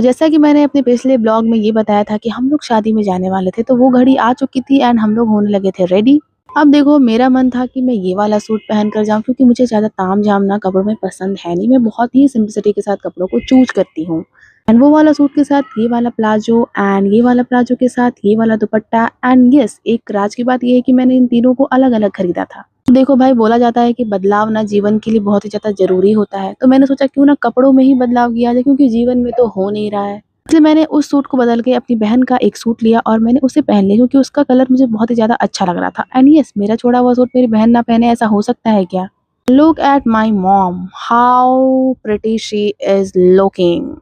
जैसा कि मैंने अपने पिछले ब्लॉग में ये बताया था कि हम लोग शादी में जाने वाले थे, तो वो घड़ी आ चुकी थी एंड हम लोग होने लगे थे रेडी। अब देखो मेरा मन था कि मैं ये वाला सूट पहन कर जाऊँ, क्योंकि मुझे ज़्यादा ताम-झाम ना कपड़ों में पसंद है नहीं, मैं बहुत ही सिंपलिसिटी के साथ कपड़ों को चूज़ करती हूँ। एंड वो वाला सूट के साथ ये वाला प्लाज़ो एंड ये वाला प्लाज़ो के साथ ये वाला दुपट्टा एंड यस, एक राज की बात ये है कि मैंने इन तीनों को अलग-अलग खरीदा था। देखो भाई, बोला जाता है कि बदलाव ना जीवन के लिए बहुत ही ज़्यादा ज़रूरी होता है, तो मैंने सोचा क्यों ना कपड़ों में ही बदलाव किया जाए, क्योंकि जीवन में तो हो नहीं रहा है। इसलिए मैंने उस सूट को बदल के अपनी बहन का एक सूट लिया और मैंने उसे पहन लिया, क्योंकि उसका कलर मुझे बहुत ही ज़्यादा अच्छा लग रहा था। एंड यस, मेरा छोड़ा हुआ सूट मेरी बहन ना पहने, ऐसा हो सकता है क्या? Look at my mom, how pretty she is looking.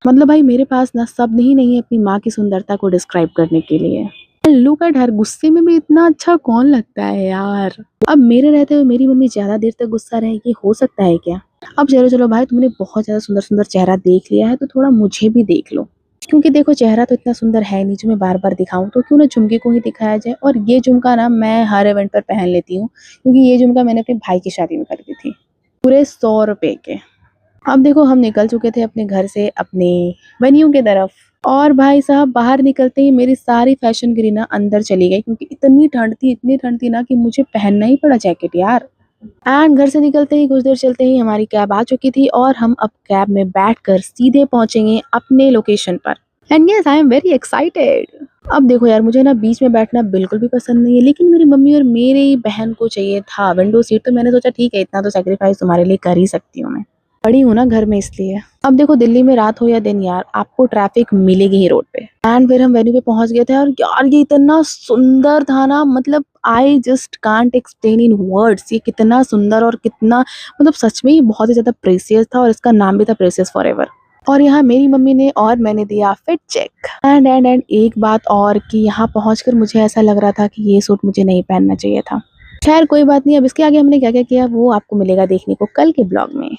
मतलब भाई, मेरे पास ना शब्द ही नहीं है अपनी माँ की सुंदरता को डिस्क्राइब करने के लिए। लुक एट हर, गुस्से में भी इतना अच्छा कौन लगता है यार। अब मेरे रहते हुए मेरी मम्मी ज्यादा देर तक गुस्सा रहेगी, हो सकता है क्या? अब चलो चलो भाई, तुमने बहुत ज्यादा सुंदर सुंदर चेहरा देख लिया है, तो थोड़ा मुझे भी देख लो। क्योंकि देखो, चेहरा तो इतना सुंदर है नहीं जो मैं बार बार दिखाऊं, तो क्यों ना झुमके को ही दिखाया जाए। और ये झुमका ना मैं हर इवेंट पर पहन लेती हूँ, क्योंकि ये झुमका मैंने अपने भाई की शादी में खरीदी थी, पूरे 100 रुपए के। अब देखो, हम निकल चुके थे अपने घर से अपने वेन्यू की तरफ। और भाई साहब, बाहर निकलते ही मेरी सारी फैशन गिरी ना अंदर चली गई, क्योंकि इतनी ठंड थी ना कि मुझे पहनना ही पड़ा जैकेट यार। एंड घर से निकलते ही कुछ देर चलते ही हमारी कैब आ चुकी थी और हम अब कैब में बैठकर सीधे पहुंचेंगे अपने लोकेशन पर। And yes, I am very excited. अब देखो यार, मुझे ना बीच में बैठना बिल्कुल भी पसंद नहीं है, लेकिन मेरी मम्मी और मेरी बहन को चाहिए था विंडो सीट, तो मैंने सोचा ठीक है, इतना तो सेक्रीफाइस तुम्हारे लिए कर ही सकती हूँ मैं। पड़ी हूँ ना घर में, इसलिए। अब देखो, दिल्ली में रात हो या दिन यार, आपको ट्रैफिक मिलेगी ही रोड पे। एंड फिर हम वेन्यू पे पहुंच गए थे और यार ये इतना सुंदर था ना, मतलब I just can't explain in words, ये कितना सुंदर और कितना, मतलब सच में ये बहुत ही ज्यादा प्रेसियस था, और इसका नाम भी था प्रेसियस फॉरएवर। और यहाँ मेरी मम्मी ने और मैंने दिया फिट चेक। एंड एक बात और, कि यहाँ पहुंचकर मुझे ऐसा लग रहा था कि ये सूट मुझे नहीं पहनना चाहिए था। खैर कोई बात नहीं, अब इसके आगे हमने क्या क्या किया वो आपको मिलेगा देखने को कल के ब्लॉग में।